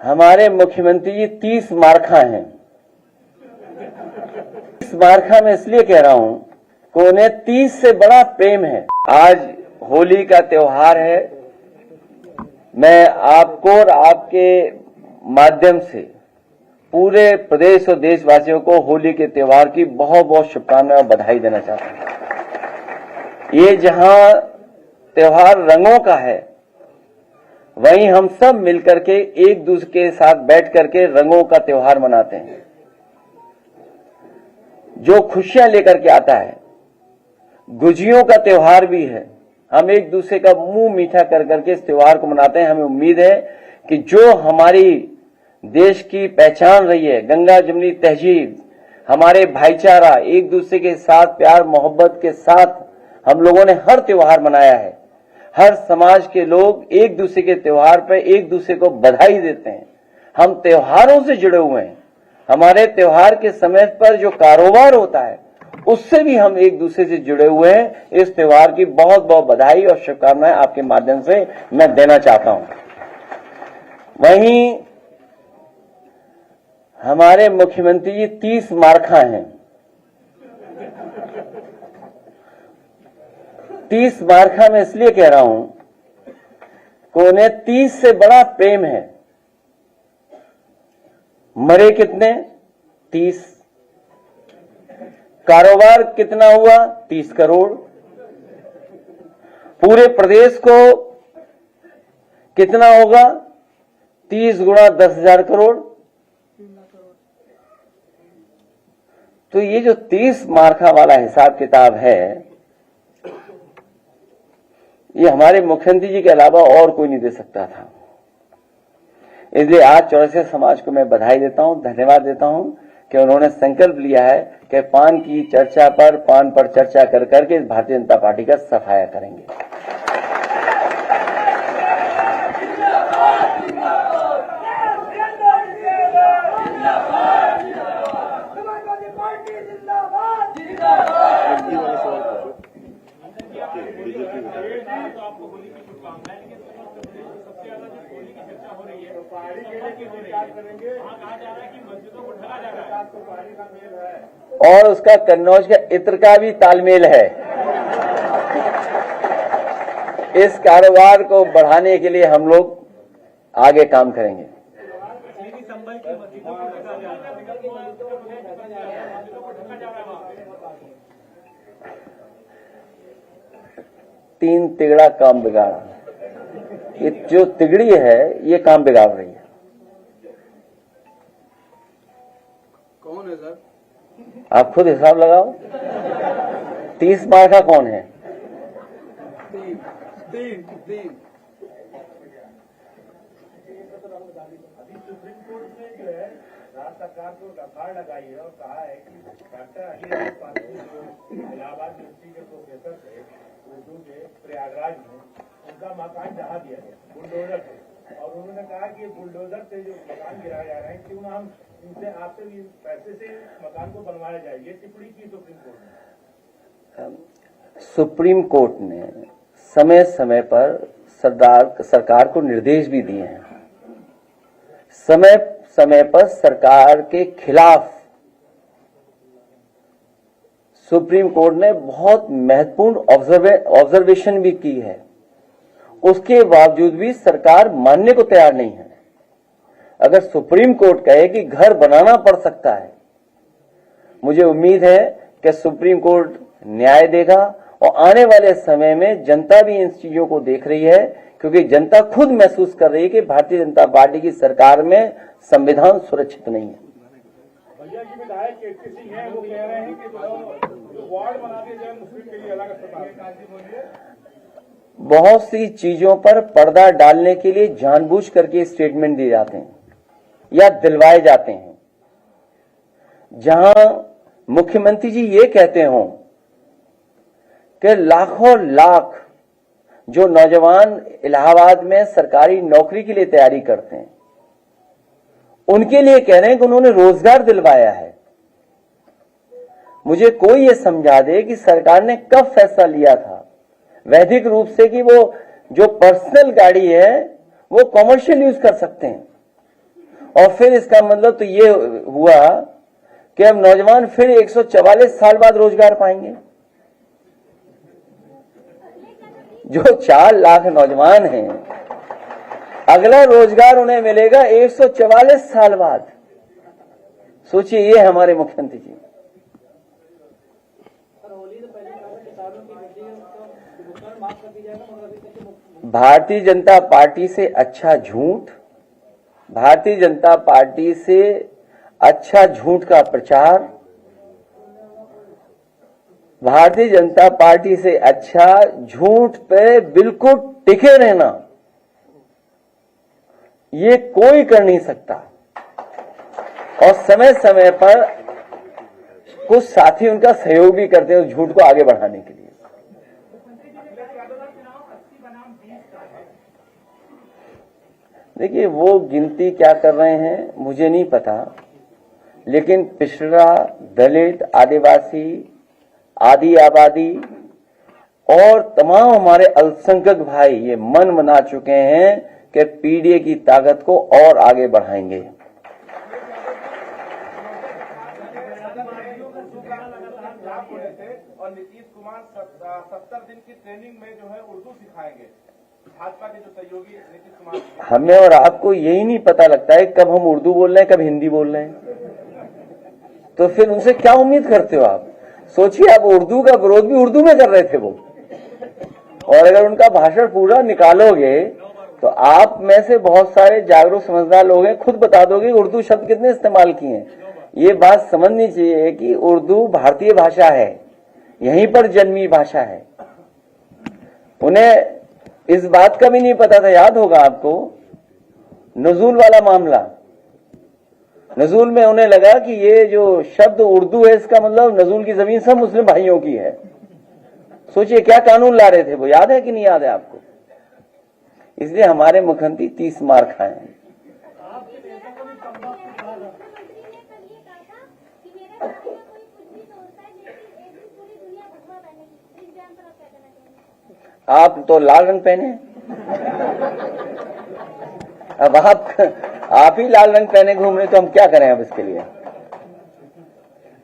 हमारे मुख्यमंत्री जी 30 मार्खा हैं। 30 मार्खा में इसलिए कह रहा हूं कि उन्हें 30 से बड़ा प्रेम है। आज होली का त्योहार है। मैं आपको और आपके माध्यम से पूरे प्रदेश और देशवासियों को होली के त्योहार की बहुत बहुत शुभकामनाएं और बधाई देना चाहता हूं। ये जहां त्योहार रंगों का है, वहीं हम सब मिलकर के एक दूसरे के साथ बैठ करके रंगों का त्योहार मनाते हैं, जो खुशियां लेकर के आता है। गुजियों का त्योहार भी है। हम एक दूसरे का मुंह मीठा कर करके इस त्योहार को मनाते हैं। हमें उम्मीद है कि जो हमारी देश की पहचान रही है, गंगा जमुनी तहजीब, हमारे भाईचारा, एक दूसरे के साथ प्यार मोहब्बत के साथ हम लोगों ने हर त्योहार मनाया है। हर समाज के लोग एक दूसरे के त्योहार पर एक दूसरे को बधाई देते हैं। हम त्योहारों से जुड़े हुए हैं। हमारे त्योहार के समय पर जो कारोबार होता है, उससे भी हम एक दूसरे से जुड़े हुए हैं। इस त्योहार की बहुत बहुत बधाई और शुभकामनाएं आपके माध्यम से मैं देना चाहता हूं। वहीं हमारे मुख्यमंत्री जी 30 मार्खा हैं। 30 मार्खा में इसलिए कह रहा हूं कि उन्हें 30 से बड़ा प्रेम है। मरे कितने? 30। कारोबार कितना हुआ? 30 करोड़। पूरे प्रदेश को कितना होगा? 30 गुणा 10,000 करोड़। तो ये जो 30 मार्खा वाला हिसाब किताब है, ये हमारे मुख्यमंत्री जी के अलावा और कोई नहीं दे सकता था। इसलिए आज चौरसिया समाज को मैं बधाई देता हूं, धन्यवाद देता हूं कि उन्होंने संकल्प लिया है कि पान पर चर्चा कर करके भारतीय जनता पार्टी का सफाया करेंगे। और उसका कन्नौज का इत्र का भी तालमेल है। इस कारोबार को बढ़ाने के लिए हम लोग आगे काम करेंगे। तीन तिगड़ा काम बिगाड़ा। ये जो तिगड़ी है, ये काम बिगाड़ रही है। कौन है सर? आप खुद हिसाब लगाओ। 30 मार्खा कौन है? तीन। अभी सुप्रीम कोर्ट ने जो है राज्य सरकार को दफाड़ लगाई है और कहा है कि डॉक्टर अली पांडे जो इलाहाबाद यूनिवर्सिटी के प्रोफेसर थे उर्दू के प्रयागराज में, उनका मकान ढहा दिया गया बुलडोजर से। और उन्होंने कहा कि बुलडोजर से जो मकान गिराए जा रहे हैं, क्यों ना हम इनसे आपसे भी पैसे से मकान को बनवाया जाए। ये टिप्पणी की सुप्रीम कोर्ट ने। सुप्रीम कोर्ट ने समय समय पर सरकार को निर्देश भी दिए हैं। समय समय पर सरकार के खिलाफ सुप्रीम कोर्ट ने बहुत महत्वपूर्ण ऑब्जर्वेशन भी की है। उसके बावजूद भी सरकार मानने को तैयार नहीं है। अगर सुप्रीम कोर्ट कहे कि घर बनाना पड़ सकता है, मुझे उम्मीद है कि सुप्रीम कोर्ट न्याय देगा। और आने वाले समय में जनता भी इन चीजों को देख रही है, क्योंकि जनता खुद महसूस कर रही है कि भारतीय जनता पार्टी की सरकार में संविधान सुरक्षित नहीं है। भैया जी विधायक केपी सिंह हैं, वो कह रहे हैं कि वार्ड बना दिया जाए मुस्लिम के लिए अलग अस्पताल। बहुत सी चीजों पर पर्दा डालने के लिए जानबूझ करके स्टेटमेंट दिए जाते हैं या दिलवाए जाते हैं। जहां मुख्यमंत्री जी ये कहते हों कि लाखों लाख जो नौजवान इलाहाबाद में सरकारी नौकरी के लिए तैयारी करते हैं, उनके लिए कह रहे हैं कि उन्होंने रोजगार दिलवाया है। मुझे कोई ये समझा दे कि सरकार ने कब फैसला लिया था वैधिक रूप से कि वो जो पर्सनल गाड़ी है वो कॉमर्शियल यूज कर सकते हैं। और फिर इसका मतलब तो ये हुआ कि अब नौजवान फिर 144 साल बाद रोजगार पाएंगे। जो 4 लाख नौजवान हैं, अगला रोजगार उन्हें मिलेगा 144 साल बाद। सोचिए, ये हमारे मुख्यमंत्री जी। भारतीय जनता पार्टी से अच्छा झूठ, भारतीय जनता पार्टी से अच्छा झूठ का प्रचार, भारतीय जनता पार्टी से अच्छा झूठ पे बिल्कुल टिके रहना, ये कोई कर नहीं सकता। और समय समय पर कुछ साथी उनका सहयोग भी करते हैं उस झूठ को आगे बढ़ाने के लिए। देखिए, वो गिनती क्या कर रहे हैं मुझे नहीं पता, लेकिन पिछड़ा, दलित, आदिवासी, आदि आबादी और तमाम हमारे अल्पसंख्यक भाई ये मन बना चुके हैं कि पीडीए की ताकत को और आगे बढ़ाएंगे। और नीतीश कुमार 70 दिन की ट्रेनिंग में जो है उर्दू सिखाएंगे, भाजपा के जो सहयोगी नीतीश कुमार। हमें और आपको यही नहीं पता लगता है कब हम उर्दू बोल रहे हैं, कब हिंदी बोल रहे हैं, तो फिर उनसे क्या उम्मीद करते हो आप? सोचिए, आप उर्दू का विरोध भी उर्दू में कर रहे थे वो, और अगर उनका भाषण पूरा निकालोगे तो आप में से बहुत सारे जागरूक समझदार लोग हैं, खुद बता दोगे उर्दू शब्द कितने इस्तेमाल किए हैं। ये बात समझनी चाहिए कि उर्दू भारतीय भाषा है, यहीं पर जन्मी भाषा है। उन्हें इस बात का भी नहीं पता था, याद होगा आपको, नजूल वाला मामला। नजूल में उन्हें लगा कि ये जो शब्द उर्दू है, इसका मतलब नजूल की जमीन सब मुस्लिम भाइयों की है। सोचिए क्या कानून ला रहे थे वो, याद है कि नहीं याद है आपको? इसलिए हमारे मुख्यमंत्री 30 मार खाए हैं। आप तो लाल रंग पहने, अब आप ही लाल रंग पहने घूम रहे, तो हम क्या करें अब इसके लिए?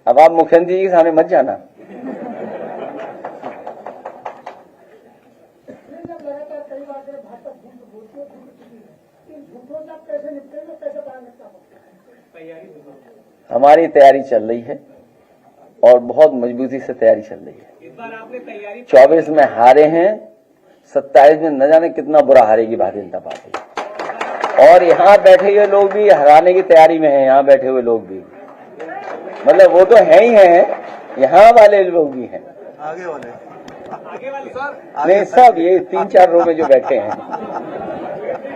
अब आप मुख्यमंत्री जी के सामने मत जाना। हमारी तैयारी चल रही है और बहुत मजबूती से तैयारी चल रही है। इस बार आपने तैयारी 24 में हारे हैं, 27 में न जाने कितना बुरा हारेगी भारतीय जनता पार्टी। और यहाँ बैठे हुए लोग भी हराने की तैयारी में हैं, यहाँ बैठे हुए लोग भी, मतलब वो तो है ही हैं, यहाँ वाले लोग भी हैं, आगे वाले सर, नहीं सब ये 3-4 रो में जो बैठे हैं।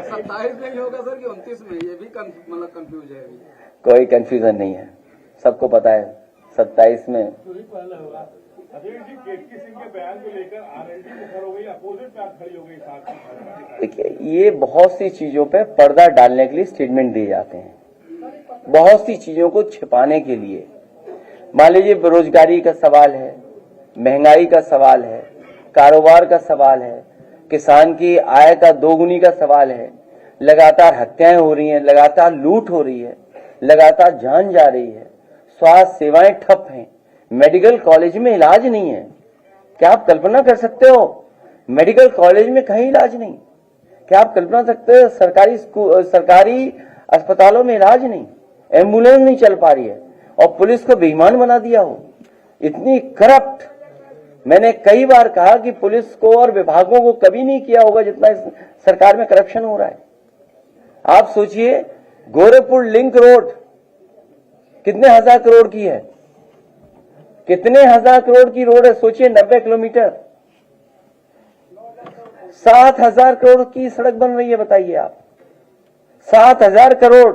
27 में ही होगा सर कि 29 में? ये भी मतलब कंफ्यूज है अभी। कोई कंफ्यूजन नहीं है, सबको पता है 27 में। अजय जी, केतकी सिंह के बयान को लेकर आरएलडी मुखर हो गई, अपोजिट पे आप खड़ी हो गई साथ। देखिए, ये बहुत सी चीजों पे पर्दा डालने के लिए स्टेटमेंट दिए जाते हैं, बहुत सी चीजों को छिपाने के लिए। मान लीजिए बेरोजगारी का सवाल है, महंगाई का सवाल है, कारोबार का सवाल है, किसान की आय का दोगुनी का सवाल है, लगातार हत्याएं हो रही हैं, लगातार लूट हो रही है, लगातार जान जा रही है, स्वास्थ्य सेवाएं ठप हैं, मेडिकल कॉलेज में इलाज नहीं है। क्या आप कल्पना कर सकते हो? मेडिकल कॉलेज में कहीं इलाज नहीं। क्या आप कल्पना कर सकते हो? सरकारी अस्पतालों में इलाज नहीं, एम्बुलेंस नहीं चल पा रही है, और पुलिस को बेईमान बना दिया हो। इतनी करप्ट, मैंने कई बार कहा कि पुलिस को और विभागों को कभी नहीं किया होगा जितना इस सरकार में करप्शन हो रहा है। आप सोचिए, गोरखपुर लिंक रोड कितने हजार करोड़ की है, कितने हजार करोड़ की रोड है, सोचिए 90 किलोमीटर, 7,000 करोड़ की सड़क बन रही है। बताइए आप, 7,000 करोड़।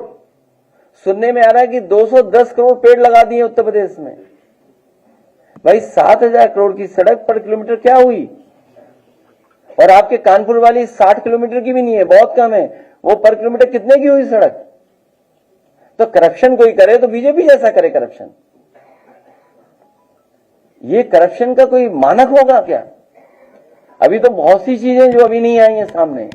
सुनने में आ रहा है कि 210 करोड़ पेड़ लगा दिए उत्तर प्रदेश में। भाई 7,000 करोड़ की सड़क पर किलोमीटर क्या हुई? और आपके कानपुर वाली 60 किलोमीटर की भी नहीं है, बहुत कम है, वो पर किलोमीटर कितने की हुई सड़क? तो करप्शन कोई करे तो बीजेपी जैसा करे करप्शन। ये करप्शन का कोई मानक होगा क्या? अभी तो बहुत सी चीजें जो अभी नहीं आई हैं सामने।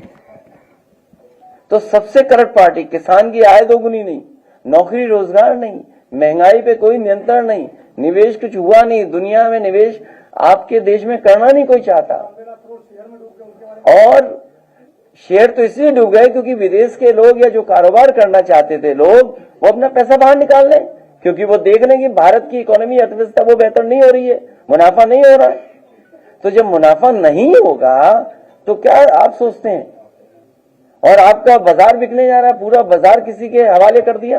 तो सबसे करप्ट पार्टी, किसान की आय दोगुनी नहीं, नौकरी रोजगार नहीं, महंगाई पे कोई नियंत्रण नहीं, निवेश कुछ हुआ नहीं, दुनिया में निवेश आपके देश में करना नहीं कोई चाहता। और शेयर तो इसलिए डूब गए क्योंकि विदेश के लोग या जो कारोबार करना चाहते थे लोग, वो अपना पैसा बाहर निकाल लें, क्योंकि वो देख लें कि भारत की इकोनॉमी अर्थव्यवस्था वो बेहतर नहीं हो रही है, मुनाफा नहीं हो रहा है। तो जब मुनाफा नहीं होगा तो क्या आप सोचते हैं? और आपका बाजार बिकने जा रहा है, पूरा बाजार किसी के हवाले कर दिया।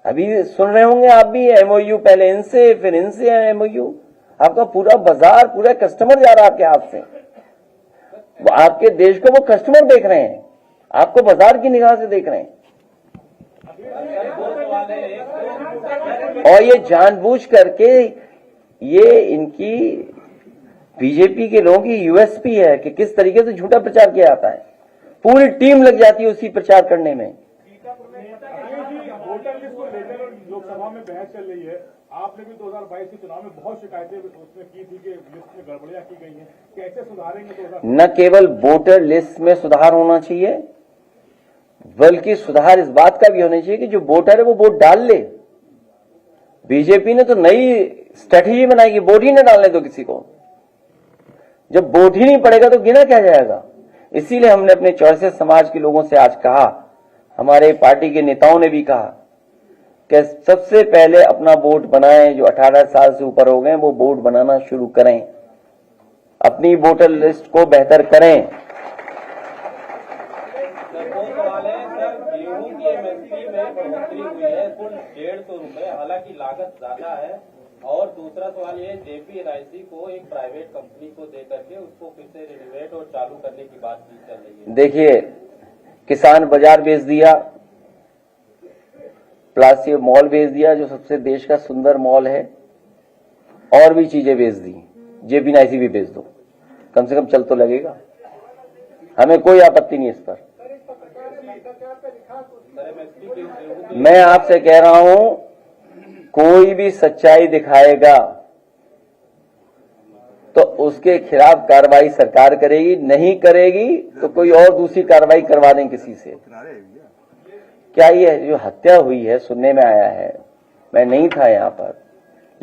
अभी सुन रहे होंगे आप भी, एमओयू पहले इनसे फिर इनसे एमओयू, आपका पूरा बाजार, पूरा कस्टमर जा रहा है आपके हाथ से। आपके देश को वो कस्टमर देख रहे हैं, आपको बाजार की निगाह से देख रहे हैं। और ये जानबूझ करके, ये इनकी बीजेपी के लोगों की यूएसपी है कि किस तरीके से झूठा प्रचार किया जाता है। पूरी टीम लग जाती है उसी प्रचार करने में। वोटर लिस्ट को लेकर लोकसभा में बहस चल रही है। आपने भी 2022 के चुनाव में बहुत शिकायतें उसमें की थी कि लिस्ट में गड़बड़ियां की गई हैं, कैसे सुधारेंगे? न केवल वोटर लिस्ट में सुधार होना चाहिए, बल्कि सुधार इस बात का भी होना चाहिए कि जो वोटर है वो वोट डाल ले। बीजेपी ने तो नई स्ट्रेटेजी बनाई कि वोट ही न डालने दो किसी को। जब वोट ही नहीं पड़ेगा तो गिना क्या जाएगा? इसीलिए हमने अपने चौरसिया समाज के लोगों से आज कहा, हमारे पार्टी के नेताओं ने भी कहा कि सबसे पहले अपना वोट बनाएं। जो 18 साल से ऊपर हो गए वो वोट बनाना शुरू करें, अपनी वोटर लिस्ट को बेहतर करें। गेहूं की एमएसपी में बढ़ोतरी हुई है कुल 150 रुपए, हालांकि लागत ज्यादा है। और दूसरा सवाल ये, जेपी एनआईसी को एक प्राइवेट कंपनी को दे करके उसको फिर से रिनोवेट और चालू करने की बात की चल रही है। देखिए, किसान बाजार बेच दिया, प्लास्टिक मॉल बेच दिया जो सबसे देश का सुंदर मॉल है, और भी चीजें बेच दी। जेपी एनआईसी भी बेच दो, कम से कम चल तो लगेगा। हमें कोई आपत्ति नहीं इस पर। मैं आपसे कह रहा हूं, कोई भी सच्चाई दिखाएगा तो उसके खिलाफ कार्रवाई सरकार करेगी, नहीं करेगी तो कोई और दूसरी कार्रवाई करवा दें किसी से। क्या ये जो हत्या हुई है, सुनने में आया है, मैं नहीं था यहां पर,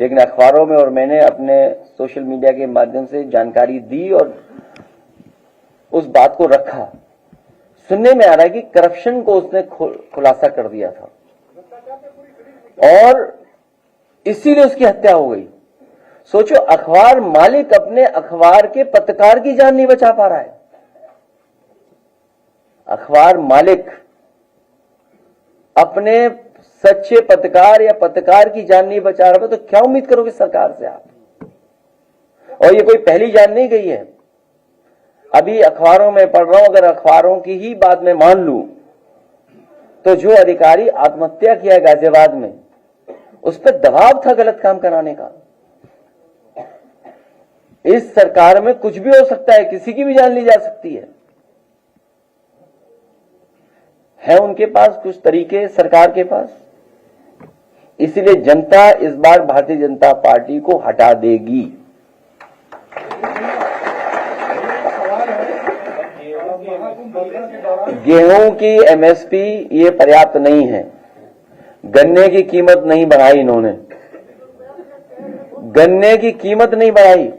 लेकिन अखबारों में और मैंने अपने सोशल मीडिया के माध्यम से जानकारी दी और उस बात को रखा। सुनने में आ रहा है कि करप्शन को उसने खुलासा कर दिया था और इसीलिए उसकी हत्या हो गई। सोचो, अखबार मालिक अपने अखबार के पत्रकार की जान नहीं बचा पा रहा है। अखबार मालिक अपने सच्चे पत्रकार या पत्रकार की जान नहीं बचा रहा है, तो क्या उम्मीद करोगे सरकार से आप? और ये कोई पहली जान नहीं गई है। अभी अखबारों में पढ़ रहा हूं, अगर अखबारों की ही बात में मान लूं तो जो अधिकारी आत्महत्या किया गाजियाबाद में, उस पर दबाव था गलत काम कराने का। इस सरकार में कुछ भी हो सकता है, किसी की भी जान ली जा सकती है उनके पास कुछ तरीके सरकार के पास। इसलिए जनता इस बार भारतीय जनता पार्टी को हटा देगी। गेहूं की एमएसपी ये पर्याप्त नहीं है। गन्ने की कीमत नहीं बढ़ाई इन्होंने, गन्ने की कीमत नहीं बढ़ाई।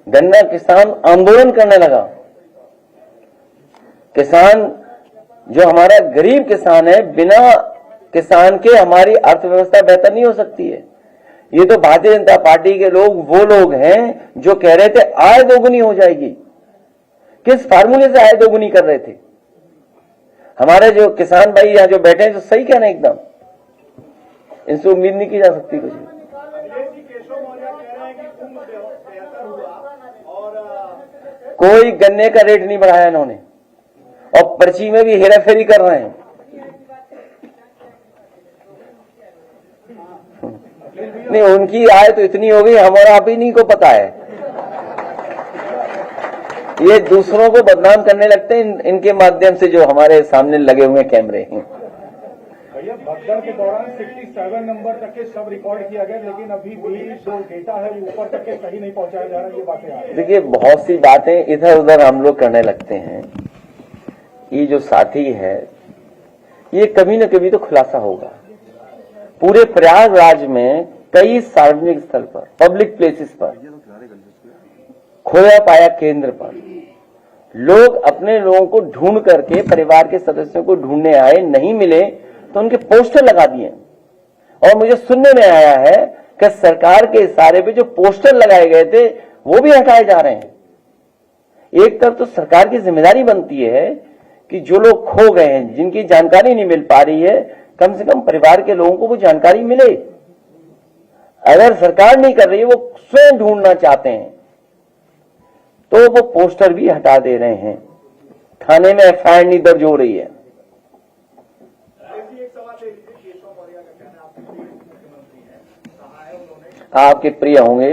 गन्ना किसान आंदोलन करने लगा। किसान जो हमारा गरीब किसान है, बिना किसान के हमारी अर्थव्यवस्था बेहतर नहीं हो सकती है। ये तो भारतीय जनता पार्टी के लोग वो लोग हैं जो कह रहे थे आय दोगुनी हो जाएगी। किस फार्मूले से आय दोगुनी कर रहे थे? हमारे जो किसान भाई यहां जो बैठे हैं तो सही कहना एकदम, इनसे उम्मीद नहीं की जा सकती कुछ। कोई गन्ने का रेट नहीं बढ़ाया इन्होंने और पर्ची में भी हेराफेरी कर रहे हैं। नहीं, उनकी आय तो इतनी हो गई, हमारा आप ही नहीं को पता है। ये दूसरों को बदनाम करने लगते हैं इनके माध्यम से, जो हमारे सामने लगे हुए कैमरे हैं। भैया, भगदड़ के दौरान 67 नंबर तक के सब रिकॉर्ड किया गया, लेकिन अभी भी जो डेटा है ऊपर तक के सही नहीं पहुंचाया जा रहा है। ये बातें आ रही हैं। देखिए, बहुत सी बातें इधर उधर हम लोग करने लगते हैं। ये जो साथी है ये कभी न कभी तो खुलासा होगा। पूरे प्रयागराज में कई सार्वजनिक स्थल पर, पब्लिक प्लेसेस पर, खोया पाया केंद्र पर लोग अपने लोगों को ढूंढ करके, परिवार के सदस्यों को ढूंढने आए, नहीं मिले तो उनके पोस्टर लगा दिए। और मुझे सुनने में आया है कि सरकार के इशारे पे जो पोस्टर लगाए गए थे वो भी हटाए जा रहे हैं। एक तरफ तो सरकार की जिम्मेदारी बनती है कि जो लोग खो गए हैं, जिनकी जानकारी नहीं मिल पा रही है, कम से कम परिवार के लोगों को वो जानकारी मिले। अगर सरकार नहीं कर रही है, वो स्वयं ढूंढना चाहते हैं, तो वो पोस्टर भी हटा दे रहे हैं। थाने में एफआईआर नहीं दर्ज हो रही है। आपके प्रिय होंगे,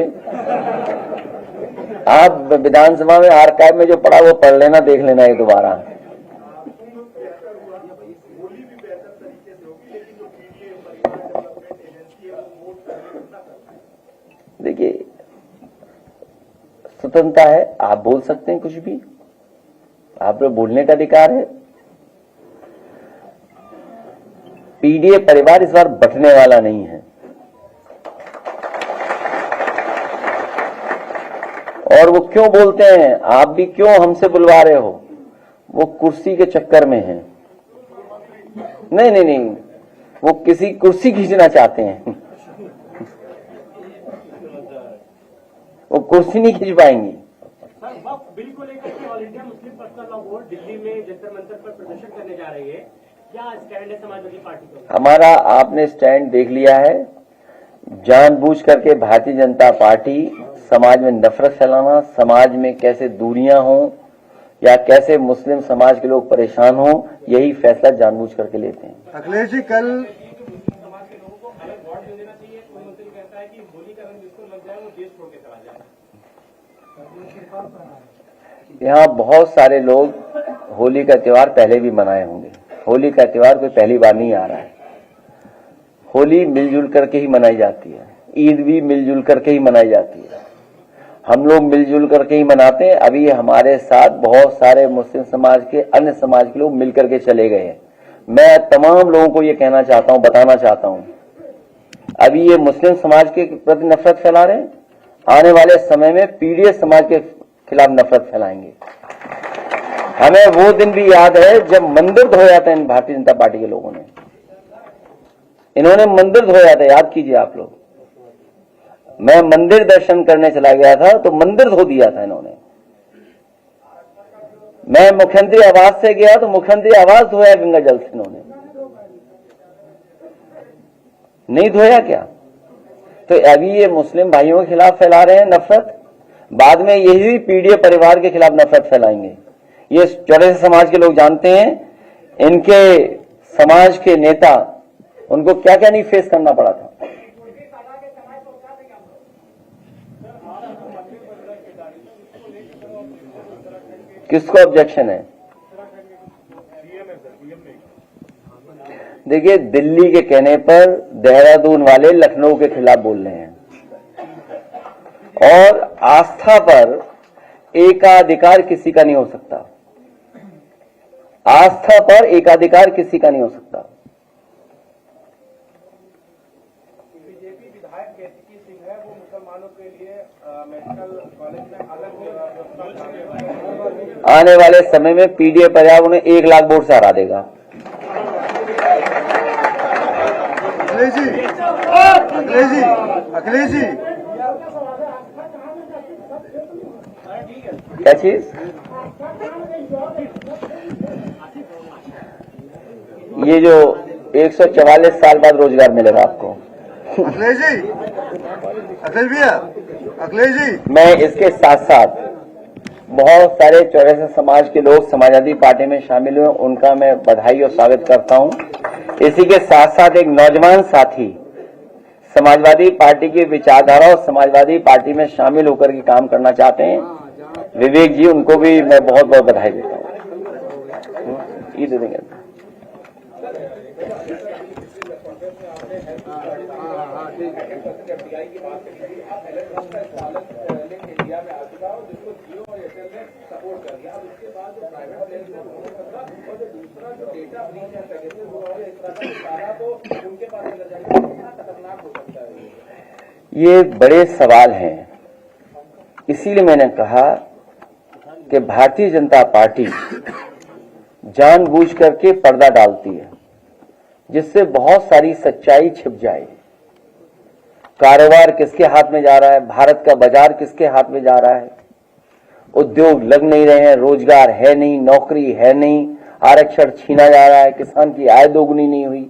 आप विधानसभा में आर्काइव में जो पढ़ा वो पढ़ लेना, देख लेना एक दोबारा। देखिए, स्वतंत्रता है, आप बोल सकते हैं कुछ भी, आप पे बोलने का अधिकार है। पीडीए परिवार इस बार बंटने वाला नहीं है, और वो क्यों बोलते हैं, आप भी क्यों हमसे बुलवा रहे हो, वो कुर्सी के चक्कर में है। नहीं नहीं नहीं, वो किसी कुर्सी खींचना चाहते हैं, वो कुर्सी नहीं खींच पाएंगी। सर, वक्फ बिल को लेकर के all India Muslim personal law board Delhi में जंतर मंतर पर प्रदर्शन करने जा रही है, क्या स्टैंड है समाजवादी पार्टी का? हमारा आपने स्टैंड देख लिया है। जानबूझ करके भारतीय जनता पार्टी समाज में नफरत फैलाना, समाज में कैसे दूरियां हों या कैसे मुस्लिम समाज के लोग परेशान हों, यही फैसला जानबूझ करके लेते हैं। अखिलेश जी, कल समाज के लोगों को अलग वार्ड दे देना चाहिए। कोई मंत्री कहता है कि होली का रंग जिसको लग जाए वो देश छोड़ के चला जाए। यहाँ बहुत सारे लोग होली का त्योहार पहले भी मनाए होंगे। होली का त्योहार कोई पहली बार नहीं आ रहा है। होली मिलजुल करके ही मनाई जाती है, ईद भी मिलजुल करके ही मनाई जाती है, हम लोग मिलजुल करके ही मनाते हैं। अभी हमारे साथ बहुत सारे मुस्लिम समाज के, अन्य समाज के लोग मिलकर के चले गए हैं। मैं तमाम लोगों को ये कहना चाहता हूं, बताना चाहता हूं, अभी ये मुस्लिम समाज के प्रति नफरत फैला रहे हैं, आने वाले समय में पीडीए समाज के खिलाफ नफरत फैलाएंगे। हमें वो दिन भी याद है जब मंदिर धोया था इन भारतीय जनता पार्टी के लोगों ने, इन्होंने मंदिर धोया था, याद कीजिए आप लोग। मैं मंदिर दर्शन करने चला गया था तो मंदिर धो दिया था इन्होंने। मैं मुख्यमंत्री आवास से गया तो मुख्यमंत्री आवास धोया गंगा जल से इन्होंने, नहीं धोया क्या? तो अभी ये मुस्लिम भाइयों के खिलाफ फैला रहे हैं नफरत, बाद में यही पीडीए परिवार के खिलाफ नफरत फैलाएंगे। ये चौड़े समाज के लोग जानते हैं, इनके समाज के नेता, उनको क्या क्या नहीं फेस करना पड़ा था। किसको ऑब्जेक्शन है? देखिए, दिल्ली के कहने पर देहरादून वाले लखनऊ के खिलाफ बोल रहे हैं, और आस्था पर एकाधिकार किसी का नहीं हो सकता। आस्था पर एकाधिकार किसी का नहीं हो सकता। बीजेपी विधायक केतकी सिंह है, वो मुसलमानों के लिए मेडिकल कॉलेज में अलग आने वाले समय में पीडीए परिवार उन्हें 1 लाख वोट से हरा देगा। अखिलेश जी, अखिलेश जी, अखिलेश जी, क्या चीज? ये जो 144 साल बाद रोजगार मिलेगा आपको। अखिलेश जी, अखिलेश भैया, अखिलेश जी, मैं इसके साथ साथ बहुत सारे चौरासी समाज के लोग समाजवादी पार्टी में शामिल हुए, उनका मैं बधाई और स्वागत करता हूं। इसी के साथ साथ एक नौजवान साथी समाजवादी पार्टी की विचारधारा और समाजवादी पार्टी में शामिल होकर के काम करना चाहते हैं, विवेक जी, उनको भी मैं बहुत बहुत बधाई देता हूँ। ये दे देंगे। डेटा ब्रीच है पेगासस और इस तरह का सारा तो उनके पास चला जाएगा, कितना खतरनाक हो सकता है ये बड़े सवाल हैं। इसीलिए मैंने कहा कि भारतीय जनता पार्टी जानबूझ करके पर्दा डालती है, जिससे बहुत सारी सच्चाई छिप जाए। कारोबार किसके हाथ में जा रहा है, भारत का बाजार किसके हाथ में जा रहा है, उद्योग लग नहीं रहे हैं, रोजगार है नहीं, नौकरी है नहीं, आरक्षण छीना जा रहा है, किसान की आय दोगुनी नहीं हुई।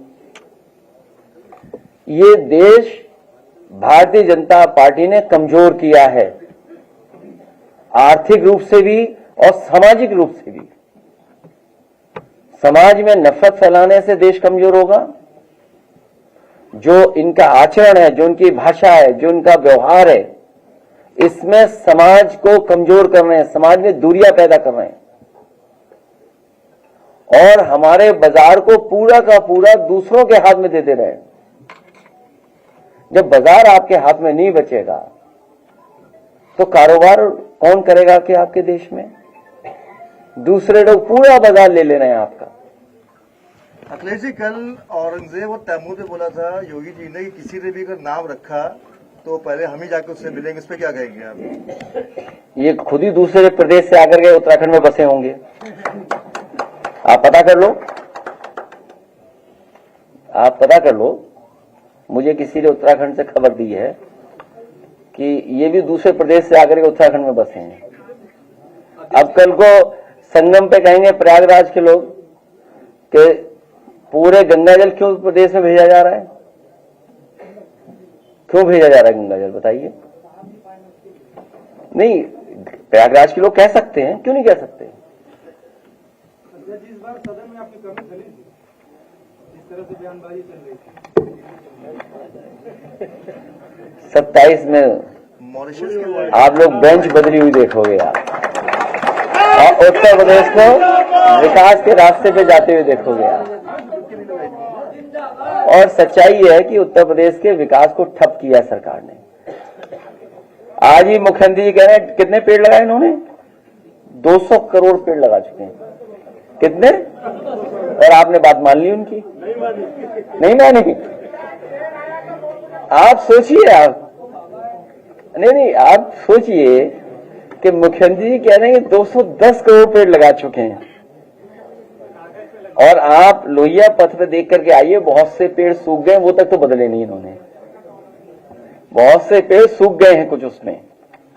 ये देश भारतीय जनता पार्टी ने कमजोर किया है, आर्थिक रूप से भी और सामाजिक रूप से भी। समाज में नफरत फैलाने से देश कमजोर होगा। जो इनका आचरण है, जो इनकी भाषा है, जो इनका व्यवहार है, इसमें समाज को कमजोर कर रहे हैं, समाज में दूरियां पैदा कर रहे हैं और हमारे बाजार को पूरा का पूरा दूसरों के हाथ में दे दे रहे हैं। जब बाजार आपके हाथ में नहीं बचेगा तो कारोबार कौन करेगा कि आपके देश में? दूसरे लोग पूरा बाजार ले रहे हैं आपका। अखिलेश जी, कल औरंगजेब और तैमूर ने बोला था योगी जी ने कि किसी ने भी अगर नाम रखा तो पहले हम ही जाकर उससे मिलेंगे, इस पे क्या कहेंगे आप? ये खुद ही दूसरे प्रदेश से आकर के उत्तराखंड में बसे होंगे, आप पता कर लो, आप पता कर लो। मुझे किसी ने उत्तराखंड से खबर दी है कि ये भी दूसरे प्रदेश से आकर के उत्तराखंड में बसे हैं। अब कल को संगम पे कहेंगे प्रयागराज के लोग कि पूरे गंगा जल क्यों प्रदेश में भेजा जा रहा है, क्यों भेजा जा रहा है गंगा जल, बताइए। नहीं, प्रयागराज के लोग कह सकते हैं, क्यों नहीं कह सकते? इस बार सदन में आपकी कमी चली थी, इस तरह से बयानबाजी चल रही थी। 27 में मॉरिशस के आप लोग बेंच बदली हुई देखोगे आप, और उत्तर प्रदेश को विकास के रास्ते पे जाते हुए देखोगे आप। और सच्चाई है कि उत्तर प्रदेश के विकास को ठप किया सरकार ने। आज ही मुख्यमंत्री जी कह रहे हैं कितने पेड़ लगाए इन्होंने, 200 करोड़ पेड़ लगा चुके हैं। कितने? और आपने बात मान ली उनकी? नहीं मानी। आप सोचिए, आप नहीं, आप सोचिए कि मुख्यमंत्री जी कह रहे हैं कि 210 करोड़ पेड़ लगा चुके हैं, और आप लोहिया पथ पे देख करके आइए, बहुत से पेड़ सूख गए, वो तक तो बदले नहीं इन्होंने। बहुत से पेड़ सूख गए हैं कुछ उसमें,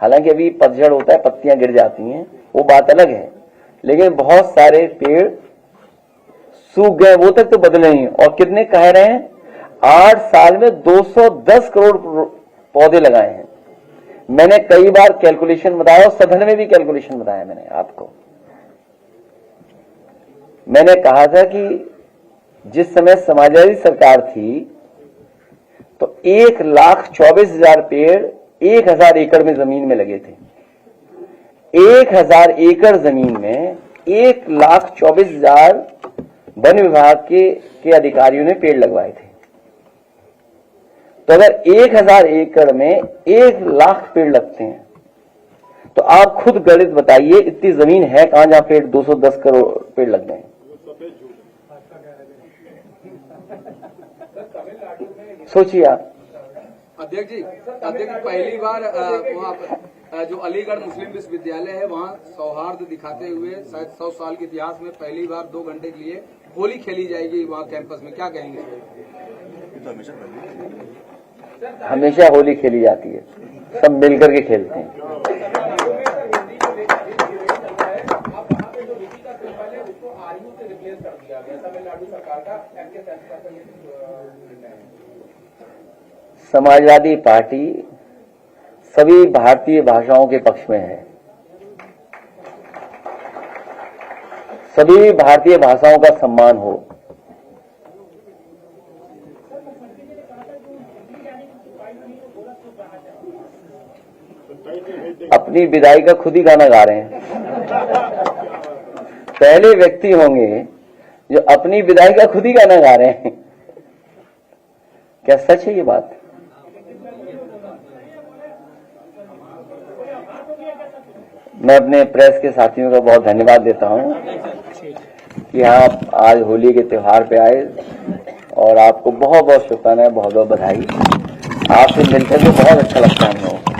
हालांकि अभी पतझड़ होता है, पत्तियां गिर जाती हैं, वो बात अलग है, लेकिन बहुत सारे पेड़ सूख गए, वो तक तो बदले नहीं। और कितने कह रहे हैं? 8 साल में 210 करोड़ पौधे लगाए हैं। मैंने कई बार कैलकुलेशन बताया और सदन में भी कैलकुलेशन बताया मैंने आपको। मैंने कहा था कि जिस समय समाजवादी सरकार थी तो 1,24,000 पेड़ 1,000 एकड़ में जमीन में लगे थे। 1,000 एकड़ जमीन में 1,24,000 वन विभाग के अधिकारियों ने पेड़ लगवाए थे। तो अगर 1,000 एकड़ में 1,00,000 पेड़ लगते हैं तो आप खुद गणित बताइए, इतनी जमीन है कहां जहां पेड़ 210 करोड़ पेड़ लग गए। सोचिए आप। अध्यक्ष जी, पहली बार वहाँ जो अलीगढ़ मुस्लिम विश्वविद्यालय है, वहाँ सौहार्द दिखाते हुए शायद 100 साल के इतिहास में पहली बार 2 घंटे के लिए होली खेली जाएगी वहाँ कैंपस में, क्या कहेंगे? हमेशा होली खेली जाती है, सब मिलकर के खेलते हैं। समाजवादी पार्टी सभी भारतीय भाषाओं के पक्ष में है, सभी भारतीय भाषाओं का सम्मान हो। अपनी विदाई का खुद ही गाना गा रहे हैं। पहले व्यक्ति होंगे जो अपनी विदाई का खुद ही गाना गा रहे हैं। क्या सच है ये बात? मैं अपने प्रेस के साथियों का बहुत धन्यवाद देता हूं कि आप आज होली के त्योहार पे आए और आपको बहुत बहुत शुभकामनाएं, बहुत बहुत बधाई। आपसे मिलकर के बहुत अच्छा लगता है हम लोगों को।